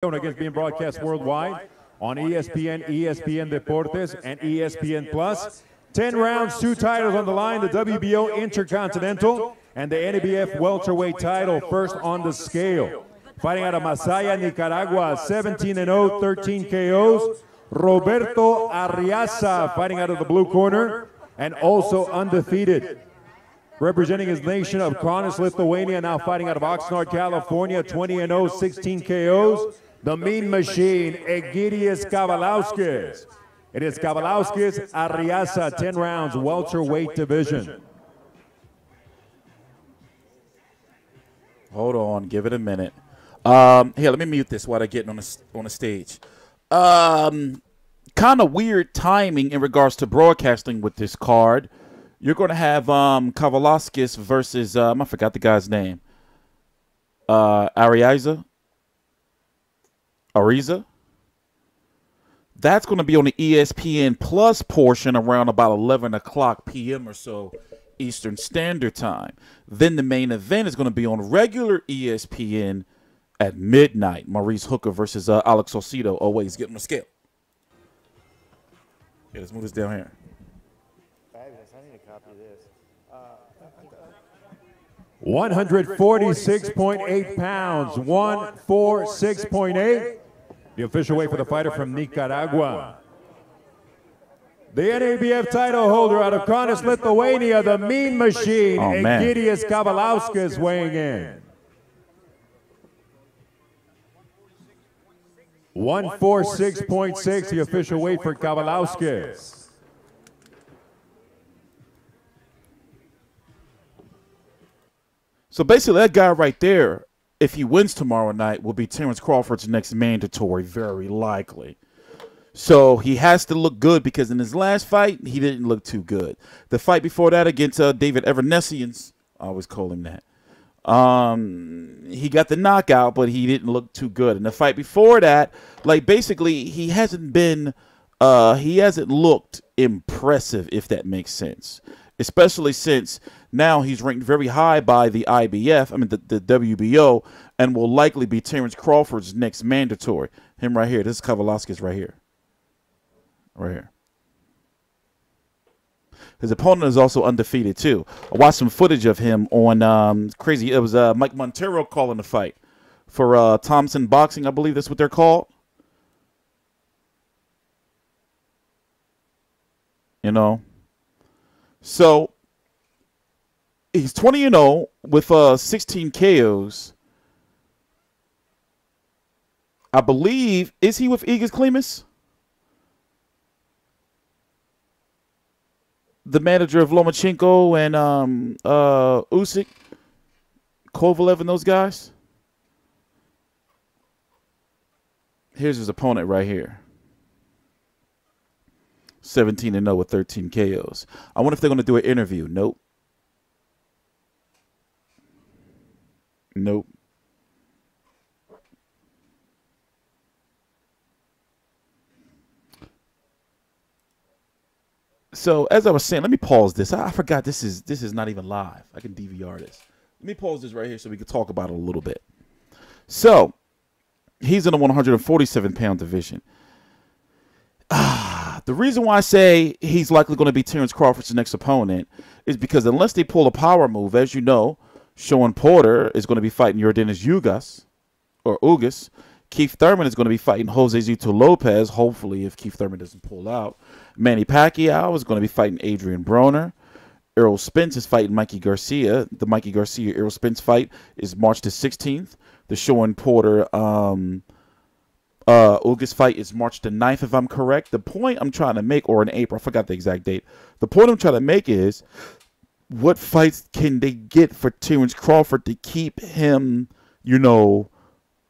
Against being broadcast worldwide on ESPN, ESPN Deportes, and ESPN Plus. 10 rounds, 2 titles on the line, the WBO Intercontinental and the NABF welterweight title, first on the scale. Fighting out of Masaya, Nicaragua, 17-0, 13 KOs. Roberto Arriaza fighting out of the blue corner and also undefeated. Representing his nation of Kaunas, Lithuania, now fighting out of Oxnard, California, 20-0, 16 KOs. The Mean Machine, Egidijus Kavaliauskas. It is Kavaliauskas Arriaza, 10 rounds, welterweight division. Hold on, give it a minute. Here, let me mute this while they're getting on the stage. Kind of weird timing in regards to broadcasting with this card. You're going to have Kavaliauskas versus, I forgot the guy's name. Arriaza. That's going to be on the ESPN Plus portion around about 11 o'clock p.m. or so Eastern Standard Time. Then the main event is going to be on regular ESPN at midnight. Maurice Hooker versus Alex Saucedo. Oh, wait, he's getting the scale. Yeah, let's move this down here. Fabulous. I need a copy of this. 146.8 pounds, 146.8. The official weight for the fighter from Nicaragua. The NABF title holder out of Kaunas, Lithuania, the Mean Machine, Egidijus Kavaliauskas weighing in. 146.6, the official weight for Kavaliauskas. So basically, that guy right there, if he wins tomorrow night, will be Terrence Crawford's next mandatory, very likely. So he has to look good because in his last fight, he didn't look too good. The fight before that against David Evernessians, I always call him that, he got the knockout, but he didn't look too good. And the fight before that, like basically, he hasn't looked impressive, if that makes sense. Especially since now he's ranked very high by the IBF, the WBO, and will likely be Terrence Crawford's next mandatory. Him right here. This is Kavaliauskas right here. Right here. His opponent is also undefeated, too. I watched some footage of him on crazy. It was Mike Montero calling the fight for Thompson Boxing, I believe that's what they're called. You know. So, he's 20-0 with 16 KOs. I believe, is he with Egidijus Klimas? The manager of Lomachenko and Usyk, Kovalev and those guys? Here's his opponent right here. 17-0 with 13 KOs. I wonder if they're going to do an interview. Nope. Nope. So as I was saying, let me pause this. I forgot this is not even live. I can DVR this. Let me pause this right here so we can talk about it a little bit. So he's in the 147-pound division. The reason why I say he's likely going to be Terrence Crawford's next opponent is because unless they pull a power move, as you know, Sean Porter is going to be fighting Yordenis Ugas. Keith Thurman is going to be fighting Jose Zito Lopez, hopefully if Keith Thurman doesn't pull out. Manny Pacquiao is going to be fighting Adrian Broner. Errol Spence is fighting Mikey Garcia. The Mikey Garcia-Errol Spence fight is March the 16th. The Sean Porter Ugas fight is March the 9th, if I'm correct. The point I'm trying to make, or in April, I forgot the exact date. The point I'm trying to make is, what fights can they get for Terrence Crawford to keep him, you know,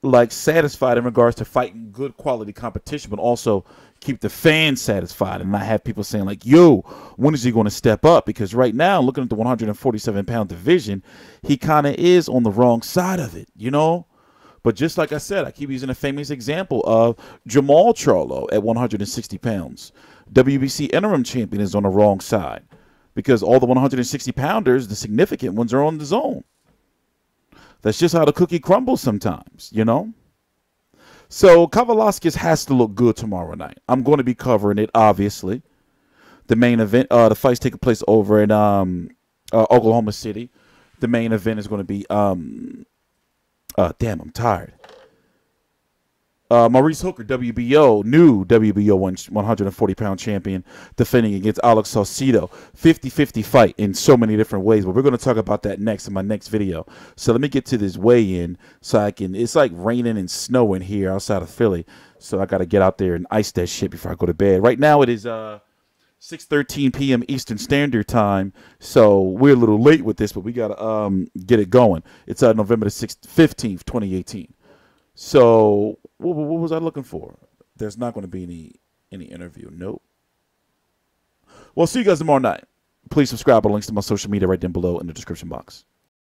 like satisfied in regards to fighting good quality competition, but also keep the fans satisfied and not have people saying like, yo, when is he going to step up? Because right now, looking at the 147-pound division, he kind of is on the wrong side of it, you know? But just like I said, I keep using a famous example of Jamal Cholo at 160 pounds. WBC interim champion is on the wrong side because all the 160-pounders, the significant ones, are on the zone. That's just how the cookie crumbles sometimes, you know? So Kavaliauskas has to look good tomorrow night. I'm going to be covering it, obviously. The main event, the fight's taking place over in Oklahoma City. The main event is going to be, damn, I'm tired. Maurice Hooker, WBO, new WBO 140-pound champion, defending against Alex Saucedo. 50-50 fight in so many different ways, but we're going to talk about that next in my next video. So let me get to this weigh-in so I can, it's like raining and snowing here outside of Philly, so I got to get out there and ice that shit before I go to bed. Right now it is 6:13 p.m. Eastern Standard Time, so we're a little late with this, but we got to get it going. It's November the 15th, 2018. So what was I looking for? There's not going to be any interview. Nope. Well, see you guys tomorrow night. Please subscribe. Links to my social media right down below in the description box.